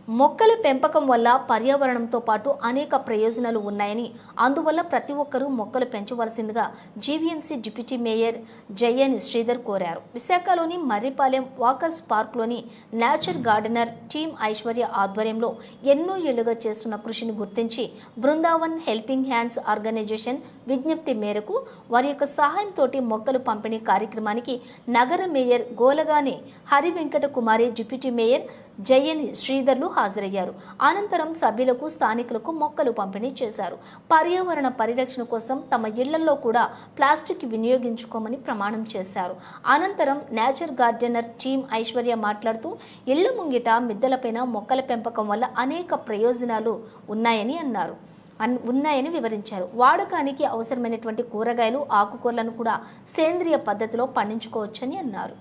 మొక్కల పెంపకం వల్ల పర్యావరణంతో పాటు అనేక ప్రయోజనాలు ఉన్నాయని, అందువల్ల ప్రతి ఒక్కరూ మొక్కలు పెంచవలసిందిగా GVMC deputy mayor Jayan Sridhar కోరారు. విశాఖలోని మర్రిపాలెం వాకర్స్ పార్క్లోని నేచర్ గార్డెనర్ టీమ్ ఐశ్వర్య ఆధ్వర్యంలో ఎన్నో ఏళ్లుగా చేస్తున్న కృషిని గుర్తించి బృందావన్ హెల్పింగ్ హ్యాండ్స్ ఆర్గనైజేషన్ విజ్ఞప్తి మేరకు వారి యొక్క సహాయంతో మొక్కలు పంపిణీ కార్యక్రమానికి నగర మేయర్ గోలగాని హరి వెంకట కుమారి, డిప్యూటీ మేయర్ జయన్ శ్రీధర్లు హాజరయ్యారు. అనంతరం సభ్యులకు, స్థానికులకు మొక్కలు పంపిణీ చేశారు. పర్యావరణ పరిరక్షణ కోసం తమ ఇళ్లలో కూడా ప్లాస్టిక్ వినియోగించుకోమని ప్రమాణం చేశారు. అనంతరం నేచర్ గార్డెనర్ టీమ్ ఐశ్వర్య మాట్లాడుతూ ఇళ్ల ముంగిట, మిద్దెలపైన మొక్కల పెంపకం వల్ల అనేక ప్రయోజనాలు ఉన్నాయని వివరించారు. వాడకానికి అవసరమైనటువంటి కూరగాయలు, ఆకుకూరలను కూడా సేంద్రియ పద్ధతిలో పండించుకోవచ్చని అన్నారు.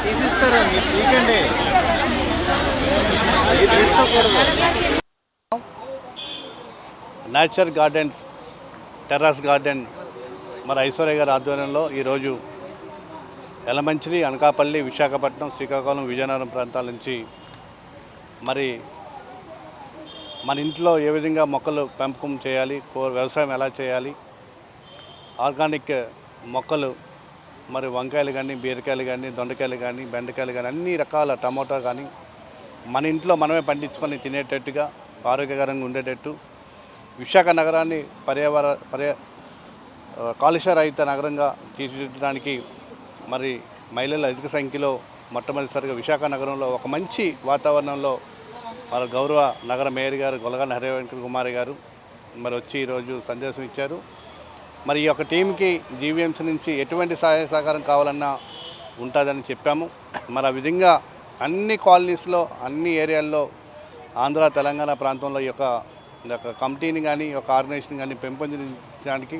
తీసిస్తారు నేచర్ గార్డెన్స్ టెర్రస్ గార్డెన్ మరి ఐశ్వర్య గారి ఆధ్వర్యంలో ఈరోజు యలమంచిలి, అనకాపల్లి, విశాఖపట్నం, శ్రీకాకుళం, విజయనగరం ప్రాంతాల నుంచి మరి మన ఇంట్లో ఏ విధంగా మొక్కలు పెంపకం చేయాలి, వ్యవసాయం ఎలా చేయాలి, ఆర్గానిక్ మొక్కలు మరి వంకాయలు కానీ, బీరకాయలు కానీ, దొండకాయలు కానీ, బెండకాయలు కానీ, అన్ని రకాల టమోటా కానీ మన ఇంట్లో మనమే పండించుకొని తినేటట్టుగా, ఆరోగ్యకరంగా ఉండేటట్టు విశాఖ నగరాన్ని కాలుష్యరహిత నగరంగా తీర్చిదిద్దడానికి మరి మహిళలు అధిక సంఖ్యలో మొట్టమొదటిసారిగా విశాఖ నగరంలో ఒక మంచి వాతావరణంలో మన గౌరవ నగర మేయర్ గారు గొలగాని హరి వెంకట కుమారి గారు మరి వచ్చి ఈరోజు సందేశం ఇచ్చారు. మరి ఈ యొక్క టీంకి జీవీఎంసీ నుంచి ఎటువంటి సహాయ సహకారం కావాలన్నా ఉంటుందని చెప్పాము. మరి ఆ విధంగా అన్ని కాలనీస్లో, అన్ని ఏరియాల్లో, ఆంధ్ర తెలంగాణ ప్రాంతంలో ఈ యొక్క కమిటీని కానీ, ఈ యొక్క ఆర్గనైజేషన్ కానీ పెంపొందించడానికి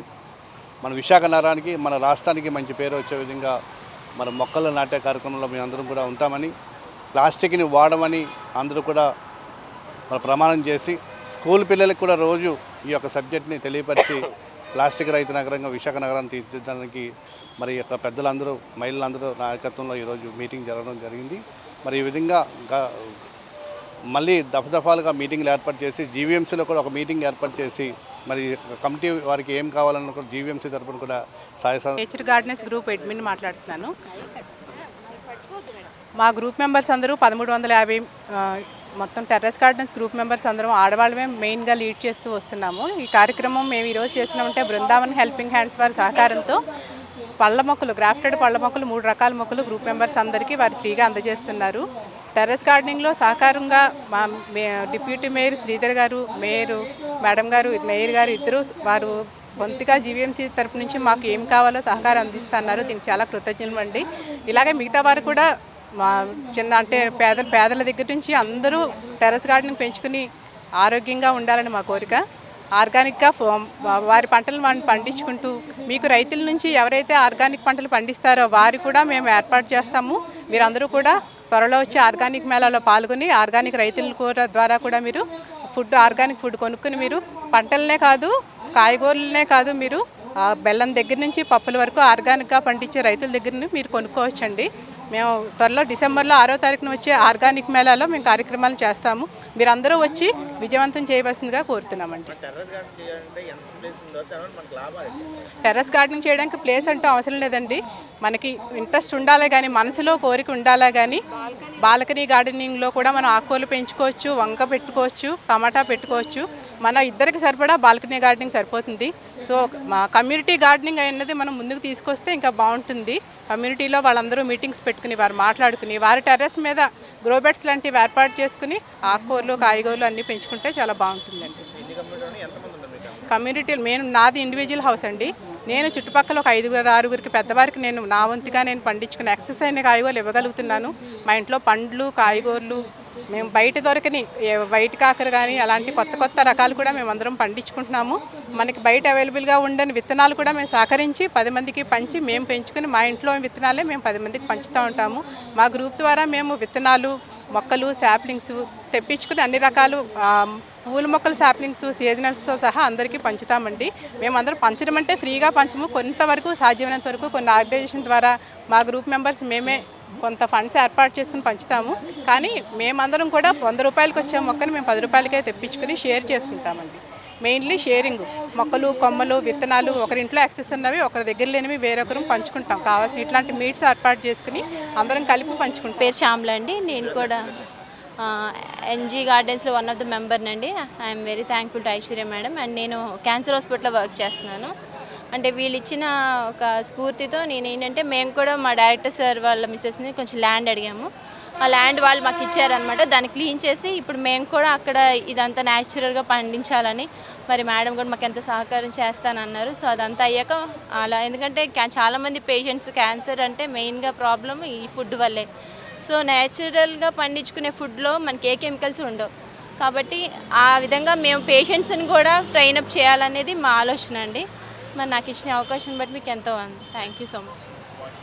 మన విశాఖ నగరానికి, మన రాష్ట్రానికి మంచి పేరు వచ్చే విధంగా మన మొక్కలు నాటే కార్యక్రమంలో మేము అందరం కూడా ఉంటామని, ప్లాస్టిక్ని వాడమని అందరూ కూడా మన ప్రమాణం చేసి స్కూల్ పిల్లలకు కూడా రోజు ఈ యొక్క సబ్జెక్ట్ని తెలియపరిచి ప్లాస్టిక్ రహిత నగరంగా విశాఖ నగరాన్ని తీర్చిదిద్దడానికి మరి యొక్క పెద్దలందరూ, మహిళలందరూ నాయకత్వంలో ఈరోజు మీటింగ్ జరగడం జరిగింది. మరి ఈ విధంగా మళ్ళీ దఫదఫాలుగా మీటింగ్లు ఏర్పాటు చేసి జీవీఎంసీలో కూడా ఒక మీటింగ్ ఏర్పాటు చేసి మరి కమిటీ వారికి ఏం కావాలన్న కూడా జీవీఎంసీ తరఫున కూడా నేచర్ గార్డెన్స్ గ్రూప్ అడ్మిన్ మాట్లాడుతున్నాను. మా గ్రూప్ మెంబర్స్ అందరూ 1350 మొత్తం టెర్రస్ గార్డెన్స్ గ్రూప్ మెంబర్స్ అందరం ఆడవాళ్ళమే మెయిన్గా లీడ్ చేస్తూ వస్తున్నాము. ఈ కార్యక్రమం మేము ఈరోజు చేసినామంటే బృందావన్ హెల్పింగ్ హ్యాండ్స్ వారి సహకారంతో పళ్ళ మొక్కలు, గ్రాఫ్టెడ్ పళ్ళ మొక్కలు 3 రకాల మొక్కలు గ్రూప్ మెంబర్స్ అందరికీ వారు ఫ్రీగా అందజేస్తున్నారు. టెర్రస్ గార్డెనింగ్లో సహకారంగా మా డిప్యూటీ మేయర్ శ్రీధర్ గారు, మేడం గారు, మేయర్ గారు ఇద్దరు వారు బొంతిగా జీవీఎంసీ తరపు నుంచి మాకు ఏం కావాలో సహకారం అందిస్తున్నారు. దీనికి చాలా కృతజ్ఞతలు అండి. ఇలాగే మిగతా వారు కూడా మా పేదల దగ్గర నుంచి అందరూ టెర్రస్ గార్డెనింగ్ పెంచుకుని ఆరోగ్యంగా ఉండాలని మా కోరిక. ఆర్గానిక్గా వారి పంటలు మనం పండించుకుంటూ మీకు రైతుల నుంచి ఎవరైతే ఆర్గానిక్ పంటలు పండిస్తారో వారి కూడా మేము ఏర్పాటు చేస్తాము. మీరందరూ కూడా త్వరలో వచ్చి ఆర్గానిక్ మేళాలో పాల్గొని ఆర్గానిక్ రైతుల ద్వారా కూడా మీరు ఆర్గానిక్ ఫుడ్ కొనుక్కుని మీరు పంటలనే కాదు, కాయగూరలనే కాదు, మీరు బెల్లం దగ్గర నుంచి పప్పుల వరకు ఆర్గానిక్గా పండించే రైతుల దగ్గర నుంచి మీరు కొనుక్కోవచ్చండి. మేము త్వరలో డిసెంబర్లో 6వ తారీఖున వచ్చే ఆర్గానిక్ మేళాలో మేము కార్యక్రమాలు చేస్తాము. మీరందరూ వచ్చి విజయవంతం చేయవలసిందిగా కోరుతున్నామండి. టెర్రస్ గార్డెనింగ్ చేయడానికి ప్లేస్ అంటూ అవసరం లేదండి. మనకి ఇంట్రెస్ట్ ఉండాలి కానీ, మనసులో కోరిక ఉండాలా కానీ, బాల్కనీ గార్డెనింగ్లో కూడా మనం ఆకుకూరలు పెంచుకోవచ్చు, వంక పెట్టుకోవచ్చు, టమాటా పెట్టుకోవచ్చు. మన ఇద్దరికి సరిపడా బాల్కనీ గార్డెనింగ్ సరిపోతుంది. సో మా కమ్యూనిటీ గార్డెనింగ్ అనేది మనం ముందుకు తీసుకొస్తే ఇంకా బాగుంటుంది. కమ్యూనిటీలో వాళ్ళందరూ మీటింగ్స్ పెట్టుకుని, వారు మాట్లాడుకుని, వారి టెర్రస్ మీద గ్రోబెట్స్ లాంటివి ఏర్పాటు చేసుకుని ఆకుకూరలు, కాయగూరలు అన్నీ పెంచుకుంటే చాలా బాగుంటుందండి. కమ్యూనిటీలు నాది ఇండివిజువల్ హౌస్ అండి. నేను చుట్టుపక్కల ఒక 5-6 పెద్దవారికి నేను నా వంతుగా నేను పండించుకుని ఎక్సెస్ అయిన కాయగూరలు ఇవ్వగలుగుతున్నాను. మా ఇంట్లో పండ్లు కాయగూరలు మేము బయట దొరకని వైట్ కాకర కానీ అలాంటి కొత్త రకాలు కూడా మేము అందరం పండించుకుంటున్నాము. మనకి బయట అవైలబుల్గా ఉండని విత్తనాలు కూడా మేము సహకరించి 10 మందికి పంచి మేము పెంచుకుని మా ఇంట్లో విత్తనాలే మేము 10 మందికి పంచుతూ ఉంటాము. మా గ్రూప్ ద్వారా మేము విత్తనాలు మొక్కలు శాప్లింగ్స్ తెప్పించుకుని అన్ని రకాలు పూల మొక్కల శాప్లింగ్స్ సీజనల్స్తో సహా అందరికీ పంచుతామండి. మేమందరం పంచడం అంటే ఫ్రీగా పంచము, కొంతవరకు సాధ్యమైనంత వరకు కొన్ని ఆర్గనైజేషన్ ద్వారా మా గ్రూప్ మెంబర్స్ మేమే కొంత ఫండ్స్ ఏర్పాటు చేసుకుని పంచుతాము. కానీ మేమందరం కూడా 100 రూపాయలకి వచ్చే మొక్కని మేము 10 రూపాయలకే తెప్పించుకుని షేర్ చేసుకుంటామండి. మెయిన్లీ షేరింగ్, మొక్కలు కొమ్మలు విత్తనాలు ఒకరింట్లో యాక్సెస్ ఉన్నవి ఒకరి దగ్గర లేనివి వేరొకరు పంచుకుంటాం. కావాల్సిన ఇట్లాంటి మీట్స్ ఏర్పాటు చేసుకుని అందరం కలిపి పంచుకుంటాం. పేరు శ్యామల అండి. నేను కూడా ఎన్జీ గార్డెన్స్లో వన్ ఆఫ్ ద మెంబర్నండి. I'm very thankful to Aishwarya madam. And నేను క్యాన్సర్ హాస్పిటల్లో వర్క్ చేస్తున్నాను. అంటే వీళ్ళు ఇచ్చిన ఒక స్ఫూర్తితో నేను ఏంటంటే మేము కూడా మా డైరెక్టర్ సార్ వాళ్ళ మిస్సెస్ని కొంచెం ల్యాండ్ అడిగాము. ఆ ల్యాండ్ వాళ్ళు మాకు ఇచ్చారనమాట. దాన్ని క్లీన్ చేసి ఇప్పుడు మేము కూడా అక్కడ ఇదంతా న్యాచురల్గా పండించాలని మరి మేడం కూడా మాకు ఎంతో సహకారం చేస్తానన్నారు. సో అదంతా అయ్యాక అలా, ఎందుకంటే చాలామంది పేషెంట్స్ క్యాన్సర్ అంటే మెయిన్గా ప్రాబ్లం ఈ ఫుడ్ వల్లే. సో న్యాచురల్గా పండించుకునే ఫుడ్లో మనకి ఏ కెమికల్స్ ఉండవు కాబట్టి ఆ విధంగా మేము పేషెంట్స్ని కూడా ట్రైనప్ చేయాలనేది మా ఆలోచన అండి. మరి నాకు ఇచ్చిన అవకాశం బట్టి మీకు ఎంతో థ్యాంక్ యూ సో మచ్.